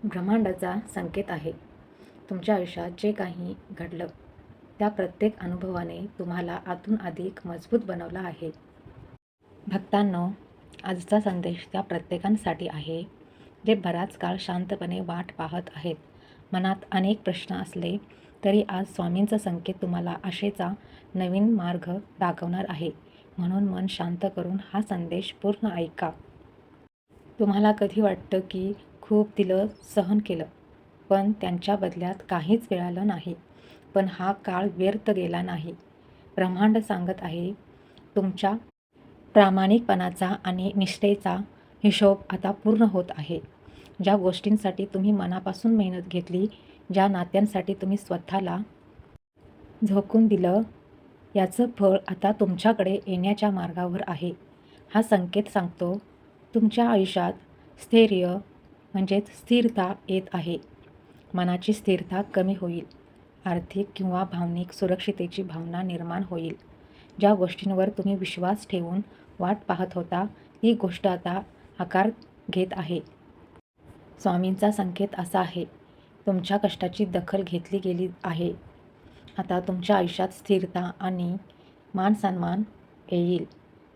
ब्रह्मांडाचा संकेत आहे. तुमच्या आयुष्यात जे काही घडलं, त्या प्रत्येक अनुभवाने तुम्हाला आतून अधिक मजबूत बनवलं आहे. भक्तांनो, आजचा संदेश त्या प्रत्येकांसाठी आहे, जे बराच काळ शांतपणे वाट पाहत आहेत. मनात अनेक प्रश्न असले तरी आज स्वामींचा संकेत तुम्हाला आशेचा नवीन मार्ग दाखवणार आहे. म्हणून मन शांत करून हा संदेश पूर्ण ऐका. तुम्हाला कधी वाटतं की खूप दिलं, सहन केलं, पण त्यांच्या बदल्यात काहीच मिळालं नाही. पण हा काळ व्यर्थ गेला नाही. ब्रह्मांड सांगत आहे, तुमच्या प्रामाणिकपणाचा आणि निष्ठेचा हिशोब आता पूर्ण होत आहे. ज्या गोष्टींसाठी तुम्ही मनापासून मेहनत घेतली, ज्या नात्यांसाठी तुम्ही स्वतःला झोकून दिलं, याचं फळ आता तुमच्याकडे येण्याच्या मार्गावर आहे. हा संकेत सांगतो, तुमच्या आयुष्यात स्थैर्य म्हणजेच स्थिरता येत आहे. मनाची स्थिरता कमी होईल. आर्थिक किंवा भावनिक सुरक्षिततेची भावना निर्माण होईल. ज्या गोष्टींवर तुम्ही विश्वास ठेवून वाट पाहत होता, ती गोष्ट आता आकार घेत आहे. स्वामींचा संकेत असा आहे, तुमच्या कष्टाची दखल घेतली गेली आहे. आता तुमच्या आयुष्यात स्थिरता आणि मानसन्मान येईल.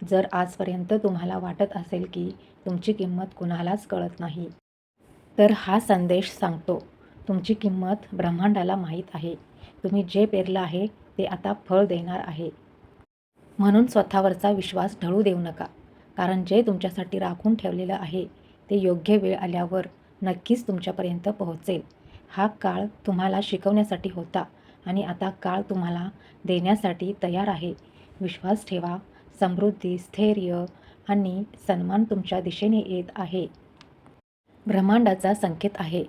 जर आजपर्यंत तुम्हाला वाटत असेल की तुमची किंमत कुणालाच कळत नाही, तर हा संदेश सांगतो, तुमची किंमत ब्रह्मांडाला माहीत आहे. तुम्ही जे पेरलं आहे ते आता फळ देणार आहे. म्हणून स्वतःवरचा विश्वास ढळू देऊ नका. कारण जे तुमच्यासाठी राखून ठेवलेलं आहे ते योग्य वेळ आल्यावर नक्कीच तुमच्यापर्यंत पोहोचेल. हा काळ तुम्हाला शिकवण्यासाठी होता आणि आता काळ तुम्हाला देण्यासाठी तयार आहे. विश्वास ठेवा. समृद्धी, स्थैर्य आणि सन्मान तुमच्या दिशेने येत आहे. ब्रह्मांडाचा संकेत आहे,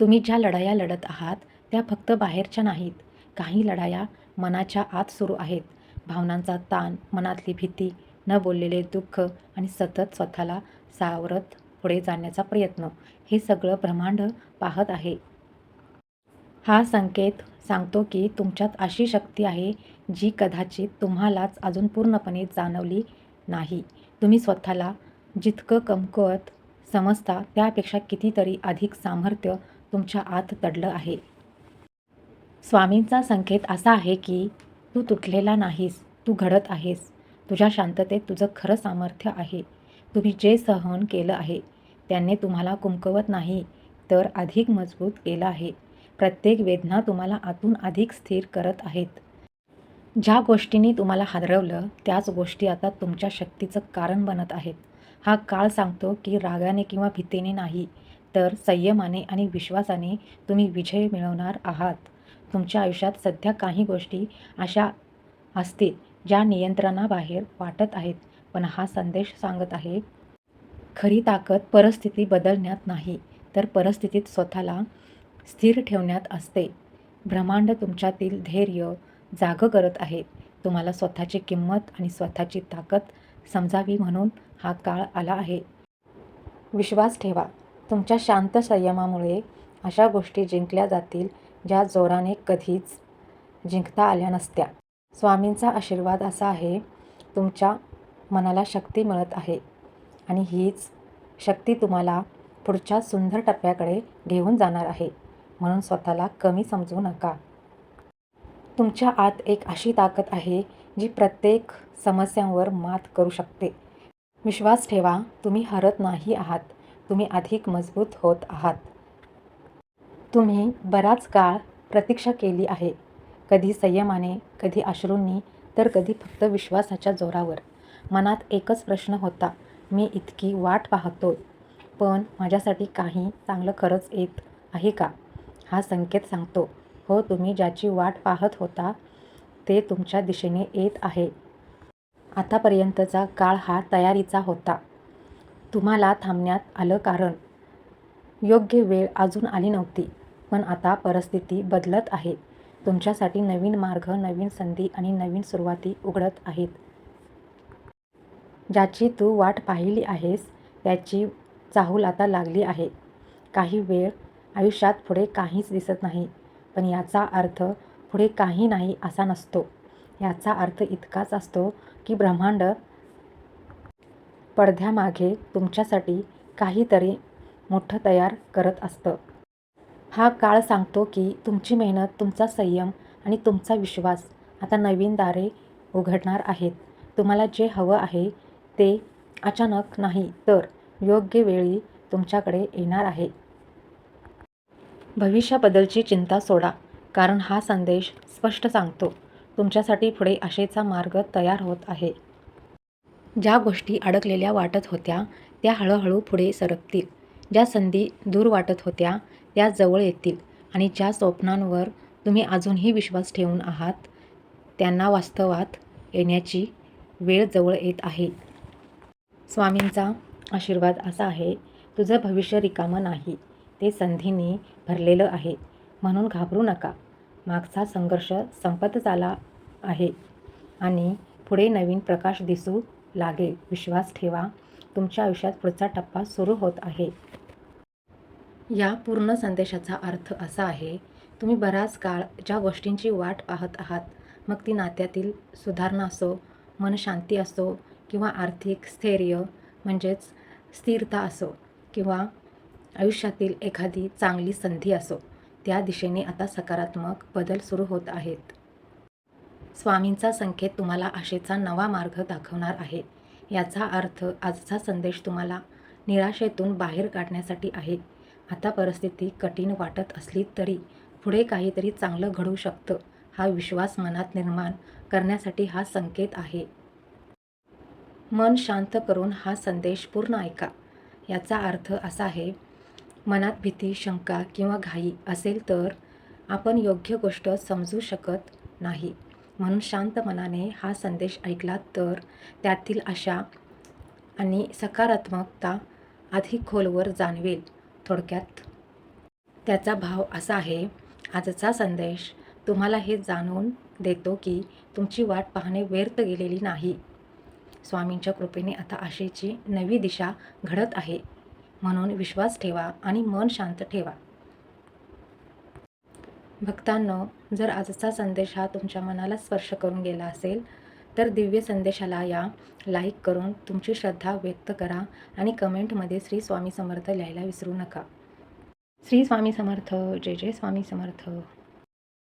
तुम्ही ज्या लढाया लढत आहात त्या फक्त बाहेरच्या नाहीत. काही लढाया मनाच्या आत सुरू आहेत. भावनांचा ताण, मनातली भीती, न बोललेले दुःख आणि सतत स्वतःला सावरत पुढे जाण्याचा प्रयत्न, हे सगळं ब्रह्मांड पाहत आहे. हा संकेत सांगतो की तुमच्यात अशी शक्ती आहे जी कदाचित तुम्हालाच अजून पूर्णपणे जाणवली नाही. तुम्ही स्वतःला जितकं कमकुवत समजता त्यापेक्षा कितीतरी अधिक सामर्थ्य तुमच्या आत दडलं आहे. स्वामींचा संकेत असा आहे की तू तुटलेला नाहीस, तू घडत आहेस. तुझ्या शांततेत तुझं खरं सामर्थ्य आहे. तुम्ही जे सहन केलं आहे त्याने तुम्हाला कमकुवत नाही, तर अधिक मजबूत केलं आहे. प्रत्येक वेदना तुम्हाला आतून अधिक स्थिर करत आहेत. ज्या गोष्टींनी तुम्हाला हादरवलं त्याच गोष्टी आता तुमच्या शक्तीचं कारण बनत आहेत. हा काळ सांगतो की रागाने किंवा भीतीने नाही, तर संयमाने आणि विश्वासाने तुम्ही विजय मिळवणार आहात. तुमच्या आयुष्यात सध्या काही गोष्टी अशा असतील ज्या नियंत्रणाबाहेर वाटत आहेत, पण हा संदेश सांगत आहे, खरी ताकद परिस्थिती बदलण्यात नाही, तर परिस्थितीत स्वतःला स्थिर ठेवण्यात असते. ब्रह्मांड तुमच्यातील धैर्य जागं करत आहे. तुम्हाला स्वतःची किंमत आणि स्वतःची ताकद समजावी म्हणून हा काळ आला आहे. विश्वास ठेवा. तुमच्या शांत संयमामुळे अशा गोष्टी जिंकल्या जातील ज्या जोराने कधीच जिंकता आल्या नसत्या. स्वामींचा आशीर्वाद असा आहे, तुमच्या मनाला शक्ती मिळत आहे आणि हीच शक्ती तुम्हाला पुढच्या सुंदर टप्प्याकडे घेऊन जाणार आहे. म्हणून स्वतःला कमी समजू नका. तुमच्या आत एक अशी ताकद आहे जी प्रत्येक समस्यांवर मात करू शकते. विश्वास ठेवा, तुम्ही हरत नाही आहात, तुम्ही अधिक मजबूत होत आहात. तुम्ही बराच काळ प्रतीक्षा केली आहे, कधी संयमाने, कधी अश्रूंनी, तर कधी फक्त विश्वासाच्या जोरावर. मनात एकच प्रश्न होता, मी इतकी वाट पाहतोय, पण माझ्यासाठी काही चांगलं खरंच येत आहे का? हा संकेत सांगतो, हो, तुम्ही ज्याची वाट पाहत होता ते तुमच्या दिशेने येत आहे. आतापर्यंतचा काळ हा तयारीचा होता. तुम्हाला थांबण्यात आलं कारण योग्य वेळ अजून आली नव्हती. पण आता परिस्थिती बदलत आहे. तुमच्यासाठी नवीन मार्ग, नवीन संधी आणि नवीन सुरुवाती उघडत आहेत. ज्याची तू वाट पाहिली आहेस त्याची चाहूल आता लागली आहे. काही वेळ आयुष्यात पुढे काहीच दिसत नाही, पण याचा अर्थ पुढे काही नाही असा नसतो. याचा अर्थ इतकाच असतो की ब्रह्मांड पडद्यामागे तुमच्यासाठी काहीतरी मोठं तयार करत असतं. हा काळ सांगतो की तुमची मेहनत, तुमचा संयम आणि तुमचा विश्वास आता नवीन दारे उघडणार आहेत. तुम्हाला जे हवं आहे ते अचानक नाही तर योग्य वेळी तुमच्याकडे येणार आहे. भविष्याबद्दलची चिंता सोडा, कारण हा संदेश स्पष्ट सांगतो तुमच्यासाठी पुढे आशेचा मार्ग तयार होत आहे. ज्या गोष्टी अडकलेल्या वाटत होत्या त्या हळूहळू पुढे सरकतील. ज्या संधी दूर वाटत होत्या त्या जवळ येतील आणि ज्या स्वप्नांवर तुम्ही अजूनही विश्वास ठेवून आहात त्यांना वास्तवात येण्याची वेळ जवळ येत आहे. स्वामींचा आशीर्वाद असा आहे, तुझं भविष्य रिकामं नाही, ते संधींनी भरलेलं आहे. म्हणून घाबरू नका. मागचा संघर्ष संपत आला आहे आणि पुढे नवीन प्रकाश दिसू लागेल. विश्वास ठेवा, तुमच्या आयुष्यात पुढचा टप्पा सुरू होत आहे. या पूर्ण संदेशाचा अर्थ असा आहे, तुम्ही बराच काळ ज्या गोष्टींची वाट पाहत आहात, मग ती नात्यातील सुधारणा असो, मनशांती असो किंवा आर्थिक स्थैर्य म्हणजेच स्थिरता असो किंवा आयुष्यातील एखादी चांगली संधी असो, त्या दिशेने आता सकारात्मक बदल सुरू होत आहेत. स्वामींचा संकेत तुम्हाला आशेचा नवा मार्ग दाखवणार आहे. याचा अर्थ आजचा संदेश तुम्हाला निराशेतून बाहेर काढण्यासाठी आहे. आता परिस्थिती कठीण वाटत असली तरी पुढे काहीतरी चांगलं घडू शकतं, हा विश्वास मनात निर्माण करण्यासाठी हा संकेत आहे. मन शांत करून हा संदेश पूर्ण ऐका. याचा अर्थ असा आहे, मनात भीती, शंका किंवा घाई असेल तर आपण योग्य गोष्ट समजू शकत नाही. म्हणून शांत मनाने हा संदेश ऐकला तर त्यातील आशा आणि सकारात्मकता अधिक खोलवर जाणवेल. थोडक्यात त्याचा भाव असा आहे, आजचा संदेश तुम्हाला हे जाणून देतो की तुमची वाट पाहणे व्यर्थ गेलेली नाही. स्वामींच्या कृपेने आता आशेची नवी दिशा घडत आहे. म्हणून विश्वास ठेवा आणि मन शांत ठेवा. भक्तांनो, जर आजचा संदेश हा तुमच्या मनाला स्पर्श करून गेला असेल तर दिव्य संदेशाला लाईक करून तुमची श्रद्धा व्यक्त करा आणि कमेंटमध्ये श्री स्वामी समर्थ लिहायला विसरू नका. श्री स्वामी समर्थ. जय जय स्वामी समर्थ.